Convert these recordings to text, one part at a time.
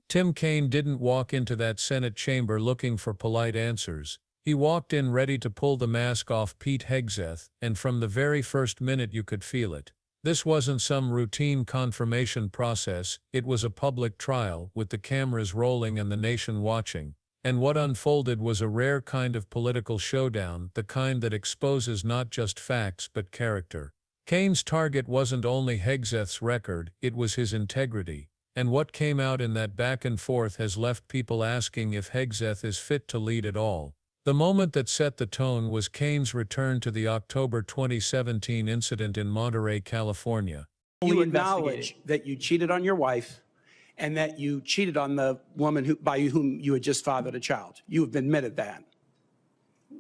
Tim Kaine didn't walk into that Senate chamber looking for polite answers. He walked in ready to pull the mask off Pete Hegseth, and from the very first minute you could feel it. This wasn't some routine confirmation process, it was a public trial, with the cameras rolling and the nation watching. And what unfolded was a rare kind of political showdown, the kind that exposes not just facts but character. Kaine's target wasn't only Hegseth's record, it was his integrity. And what came out in that back and forth has left people asking if Hegseth is fit to lead at all. The moment that set the tone was Kaine's return to the October 2017 incident in Monterey, California. You acknowledge that you cheated on your wife and that you cheated on the woman by whom you had just fathered a child. You have admitted that.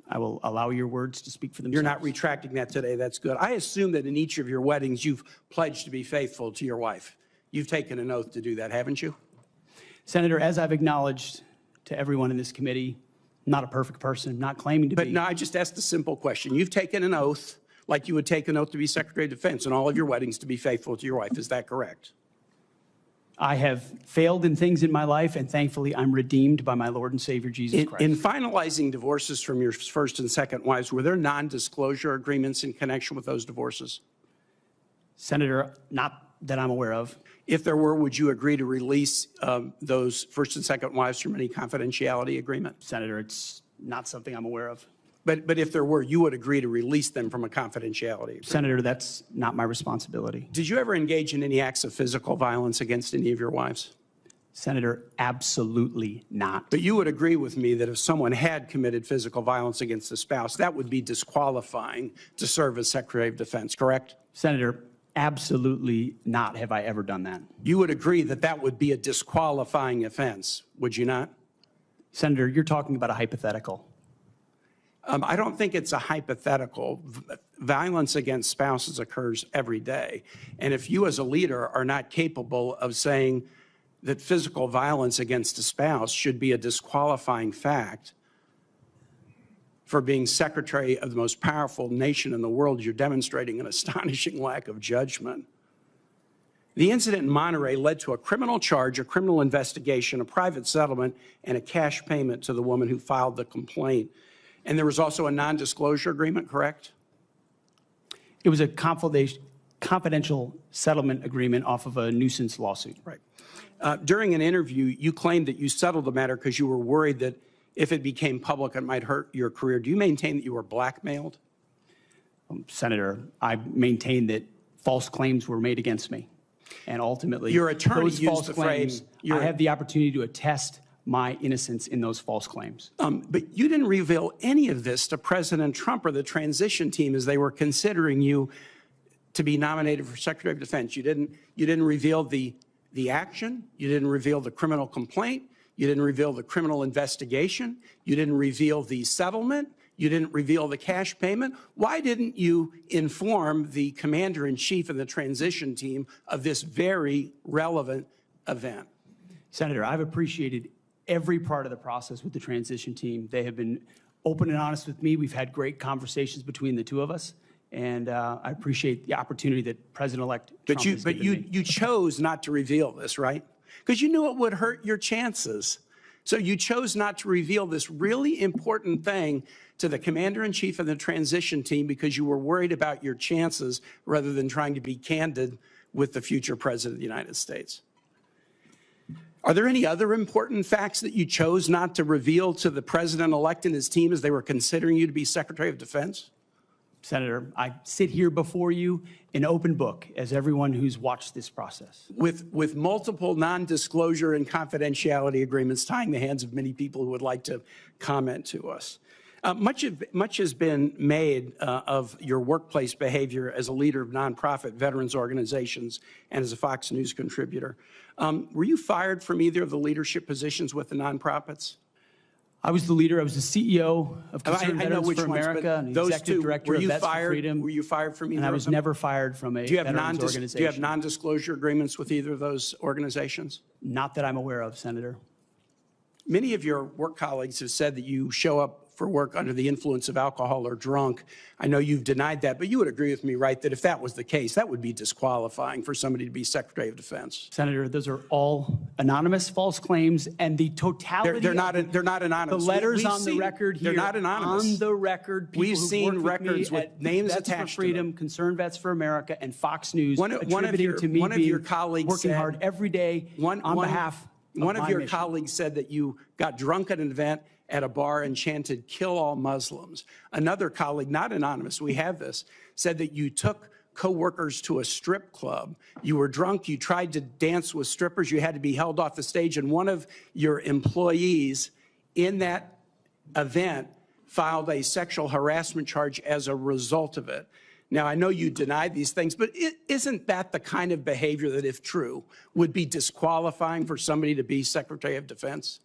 I will allow your words to speak for themselves. You're not retracting that today. That's good. I assume that in each of your weddings, you've pledged to be faithful to your wife. You've taken an oath to do that, haven't you? Senator, as I've acknowledged to everyone in this committee, not a perfect person, not claiming to be. But no, I just asked a simple question. You've taken an oath like you would take an oath to be Secretary of Defense in all of your weddings to be faithful to your wife. Is that correct? I have failed in things in my life, and thankfully I'm redeemed by my Lord and Savior, Jesus Christ. In finalizing divorces from your first and second wives, were there non-disclosure agreements in connection with those divorces? Senator, not that I'm aware of. If there were, would you agree to release those first and second wives from any confidentiality agreement? Senator, it's not something I'm aware of. But if there were, you would agree to release them from a confidentiality agreement? Senator, that's not my responsibility. Did you ever engage in any acts of physical violence against any of your wives? Senator, absolutely not. But you would agree with me that if someone had committed physical violence against a spouse, that would be disqualifying to serve as Secretary of Defense, correct? Senator, absolutely not have I ever done that. You would agree that that would be a disqualifying offense, would you not? Senator, you're talking about a hypothetical. I don't think it's a hypothetical. Violence against spouses occurs every day. And if you as a leader are not capable of saying that physical violence against a spouse should be a disqualifying fact for being Secretary of the most powerful nation in the world, you're demonstrating an astonishing lack of judgment. The incident in Monterey led to a criminal charge, a criminal investigation, a private settlement, and a cash payment to the woman who filed the complaint. And there was also a non-disclosure agreement, correct? It was a confidential settlement agreement off of a nuisance lawsuit. Right. During an interview, you claimed that you settled the matter because you were worried that if it became public, it might hurt your career. Do you maintain that you were blackmailed? Senator, I maintain that false claims were made against me. And ultimately, your attorney those used false the claims, phrase, I have the opportunity to attest my innocence in those false claims. But you didn't reveal any of this to President Trump or the transition team as they were considering you to be nominated for Secretary of Defense. You didn't reveal the action. You didn't reveal the criminal complaint. You didn't reveal the criminal investigation. You didn't reveal the settlement. You didn't reveal the cash payment. Why didn't you inform the commander-in-chief and the transition team of this very relevant event? Senator, I've appreciated every part of the process with the transition team. They have been open and honest with me. We've had great conversations between the two of us, and I appreciate the opportunity that President-elect Trump has given me. You chose not to reveal this, right? Because you knew it would hurt your chances. So you chose not to reveal this really important thing to the commander-in-chief and the transition team because you were worried about your chances rather than trying to be candid with the future president of the United States. Are there any other important facts that you chose not to reveal to the president-elect and his team as they were considering you to be Secretary of Defense? Senator, I sit here before you an open book, as everyone who's watched this process. With multiple non-disclosure and confidentiality agreements tying the hands of many people who would like to comment to us. Much has been made of your workplace behavior as a leader of nonprofit veterans organizations and as a Fox News contributor. Were you fired from either of the leadership positions with the nonprofits? I was the leader. I was the CEO of Concerned Veterans for America and the executive director of Vets for Freedom. Were you fired from either of them? And I was never fired from a veterans organization. Do you have non-disclosure agreements with either of those organizations? Not that I'm aware of, Senator. Many of your work colleagues have said that you show up for work under the influence of alcohol or drunk. I know you've denied that, but you would agree with me, right, that if that was the case, that would be disqualifying for somebody to be Secretary of Defense. Senator, those are all anonymous false claims, and the totality They're not anonymous. The letters We've on the seen, record here. They're not anonymous. On the record, people We've who've seen worked with records me with at names Vets attached for to Freedom, them. Concerned Vets for America, and Fox News One of attributing your- to me one of being your colleagues working said- hard every day on behalf of One of my your mission. colleagues said that you got drunk at an event at a bar and chanted, "Kill all Muslims." Another colleague, not anonymous, we have this, said that you took co-workers to a strip club. You were drunk, you tried to dance with strippers, you had to be held off the stage, and one of your employees in that event filed a sexual harassment charge as a result of it. Now, I know you denied these things, but isn't that the kind of behavior that, if true, would be disqualifying for somebody to be Secretary of Defense?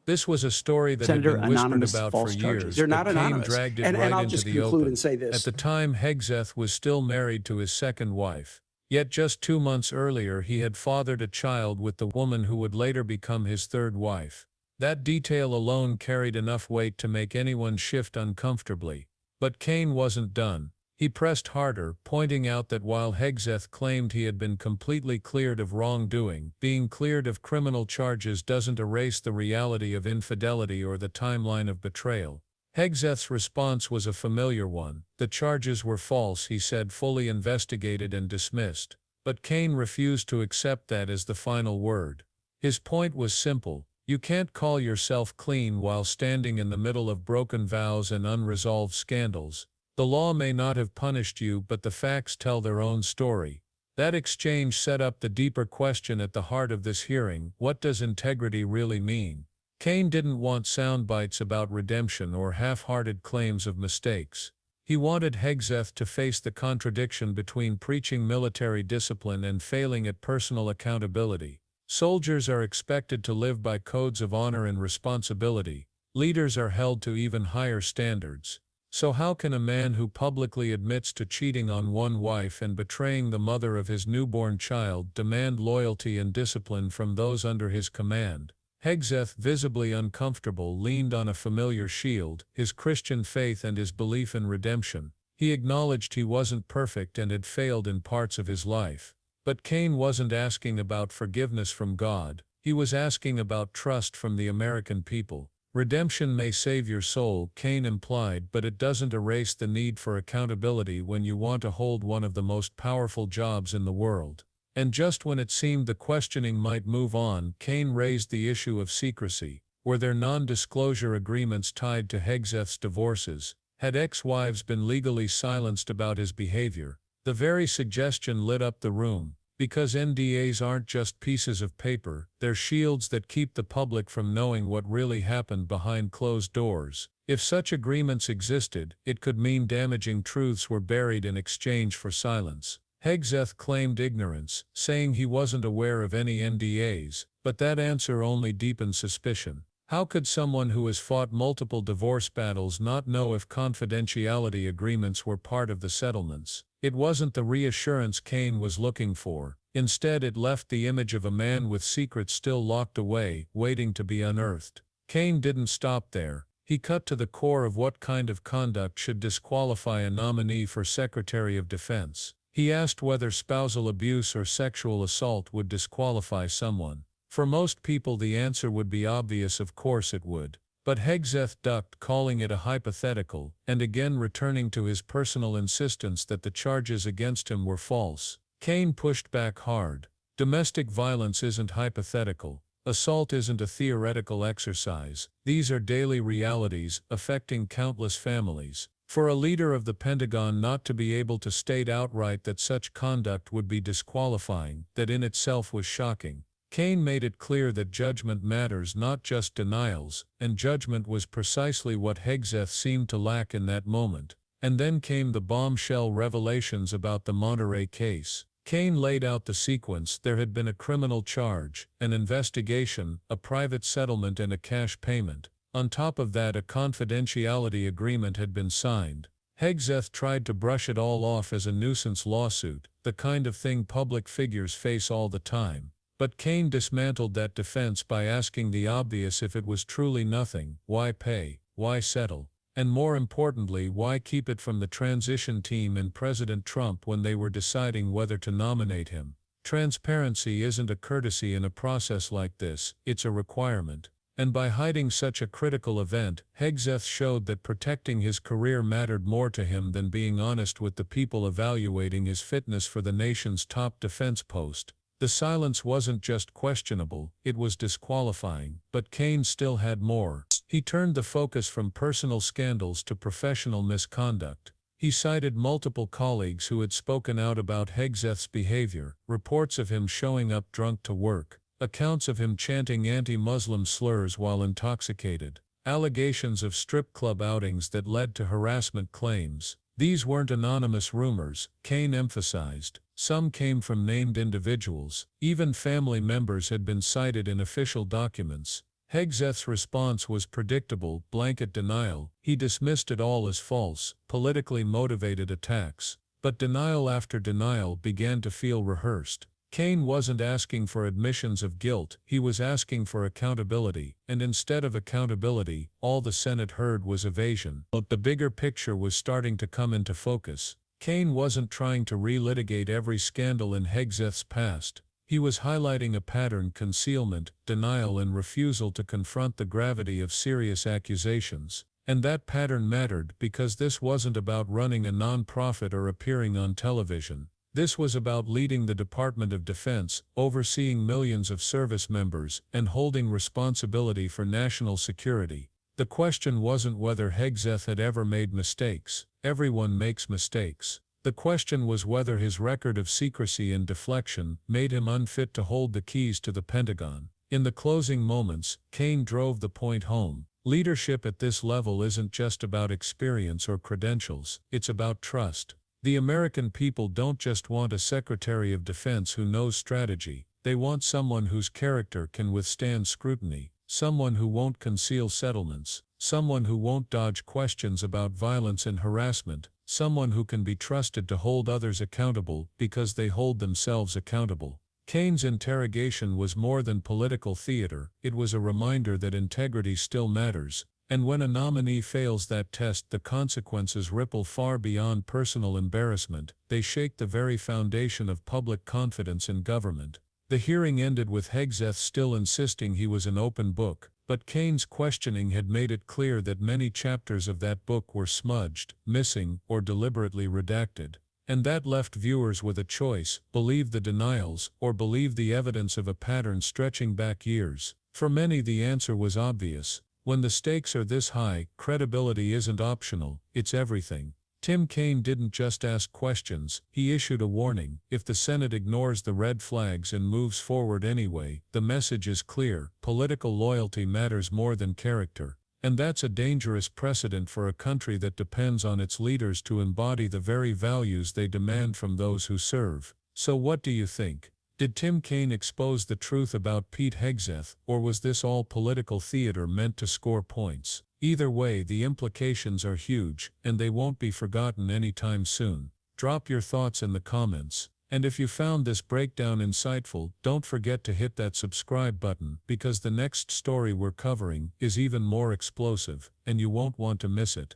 This was a story that Senator, had been whispered anonymous about false for charges. years, They're not but Kaine anonymous. dragged it And right I'll into just the conclude open. and say this. At the time, Hegseth was still married to his second wife. Yet just 2 months earlier he had fathered a child with the woman who would later become his third wife. That detail alone carried enough weight to make anyone shift uncomfortably. But Kaine wasn't done. He pressed harder, pointing out that while Hegseth claimed he had been completely cleared of wrongdoing, being cleared of criminal charges doesn't erase the reality of infidelity or the timeline of betrayal. Hegseth's response was a familiar one. The charges were false, he said, fully investigated and dismissed. But Kaine refused to accept that as the final word. His point was simple. You can't call yourself clean while standing in the middle of broken vows and unresolved scandals. The law may not have punished you, but the facts tell their own story. That exchange set up the deeper question at the heart of this hearing: what does integrity really mean? Kaine didn't want sound bites about redemption or half-hearted claims of mistakes. He wanted Hegseth to face the contradiction between preaching military discipline and failing at personal accountability. Soldiers are expected to live by codes of honor and responsibility. Leaders are held to even higher standards. So how can a man who publicly admits to cheating on one wife and betraying the mother of his newborn child demand loyalty and discipline from those under his command? Hegseth, visibly uncomfortable, leaned on a familiar shield, his Christian faith and his belief in redemption. He acknowledged he wasn't perfect and had failed in parts of his life. But Kaine wasn't asking about forgiveness from God. He was asking about trust from the American people. Redemption may save your soul, Kaine implied, but it doesn't erase the need for accountability when you want to hold one of the most powerful jobs in the world. And just when it seemed the questioning might move on, Kaine raised the issue of secrecy. Were there non-disclosure agreements tied to Hegseth's divorces? Had ex-wives been legally silenced about his behavior? The very suggestion lit up the room. Because NDAs aren't just pieces of paper, they're shields that keep the public from knowing what really happened behind closed doors. If such agreements existed, it could mean damaging truths were buried in exchange for silence. Hegseth claimed ignorance, saying he wasn't aware of any NDAs, but that answer only deepened suspicion. How could someone who has fought multiple divorce battles not know if confidentiality agreements were part of the settlements? It wasn't the reassurance Kaine was looking for. Instead, it left the image of a man with secrets still locked away, waiting to be unearthed. Kaine didn't stop there. He cut to the core of what kind of conduct should disqualify a nominee for Secretary of Defense. He asked whether spousal abuse or sexual assault would disqualify someone. For most people the answer would be obvious, of course it would. But Hegseth ducked, calling it a hypothetical, and again returning to his personal insistence that the charges against him were false. Kaine pushed back hard. Domestic violence isn't hypothetical. Assault isn't a theoretical exercise. These are daily realities, affecting countless families. For a leader of the Pentagon not to be able to state outright that such conduct would be disqualifying, that in itself was shocking. Kaine made it clear that judgment matters, not just denials, and judgment was precisely what Hegseth seemed to lack in that moment. And then came the bombshell revelations about the Monterey case. Kaine laid out the sequence. There had been a criminal charge, an investigation, a private settlement and a cash payment. On top of that, a confidentiality agreement had been signed. Hegseth tried to brush it all off as a nuisance lawsuit, the kind of thing public figures face all the time. But Kaine dismantled that defense by asking the obvious: if it was truly nothing, why pay? Why settle? And more importantly, why keep it from the transition team and President Trump when they were deciding whether to nominate him? Transparency isn't a courtesy in a process like this, it's a requirement. And by hiding such a critical event, Hegseth showed that protecting his career mattered more to him than being honest with the people evaluating his fitness for the nation's top defense post. The silence wasn't just questionable, it was disqualifying, but Kaine still had more. He turned the focus from personal scandals to professional misconduct. He cited multiple colleagues who had spoken out about Hegseth's behavior, reports of him showing up drunk to work, accounts of him chanting anti-Muslim slurs while intoxicated, allegations of strip club outings that led to harassment claims. These weren't anonymous rumors, Kaine emphasized. Some came from named individuals. Even family members had been cited in official documents. Hegseth's response was predictable, blanket denial. He dismissed it all as false, politically motivated attacks. But denial after denial began to feel rehearsed. Kaine wasn't asking for admissions of guilt, he was asking for accountability, and instead of accountability, all the Senate heard was evasion. But the bigger picture was starting to come into focus. Kaine wasn't trying to relitigate every scandal in Hegseth's past. He was highlighting a pattern: concealment, denial, and refusal to confront the gravity of serious accusations. And that pattern mattered because this wasn't about running a nonprofit or appearing on television. This was about leading the Department of Defense, overseeing millions of service members, and holding responsibility for national security. The question wasn't whether Hegseth had ever made mistakes. Everyone makes mistakes. The question was whether his record of secrecy and deflection made him unfit to hold the keys to the Pentagon. In the closing moments, Kaine drove the point home. Leadership at this level isn't just about experience or credentials, it's about trust. The American people don't just want a Secretary of Defense who knows strategy, they want someone whose character can withstand scrutiny, someone who won't conceal settlements, someone who won't dodge questions about violence and harassment, someone who can be trusted to hold others accountable because they hold themselves accountable. Kaine's interrogation was more than political theater, it was a reminder that integrity still matters. And when a nominee fails that test, the consequences ripple far beyond personal embarrassment. They shake the very foundation of public confidence in government. The hearing ended with Hegseth still insisting he was an open book, but Kaine's questioning had made it clear that many chapters of that book were smudged, missing, or deliberately redacted. And that left viewers with a choice: believe the denials, or believe the evidence of a pattern stretching back years. For many, the answer was obvious. When the stakes are this high, credibility isn't optional, it's everything. Tim Kaine didn't just ask questions, he issued a warning. If the Senate ignores the red flags and moves forward anyway, the message is clear: political loyalty matters more than character. And that's a dangerous precedent for a country that depends on its leaders to embody the very values they demand from those who serve. So what do you think? Did Tim Kaine expose the truth about Pete Hegseth, or was this all political theater meant to score points? Either way, the implications are huge, and they won't be forgotten anytime soon. Drop your thoughts in the comments. And if you found this breakdown insightful, don't forget to hit that subscribe button, because the next story we're covering is even more explosive, and you won't want to miss it.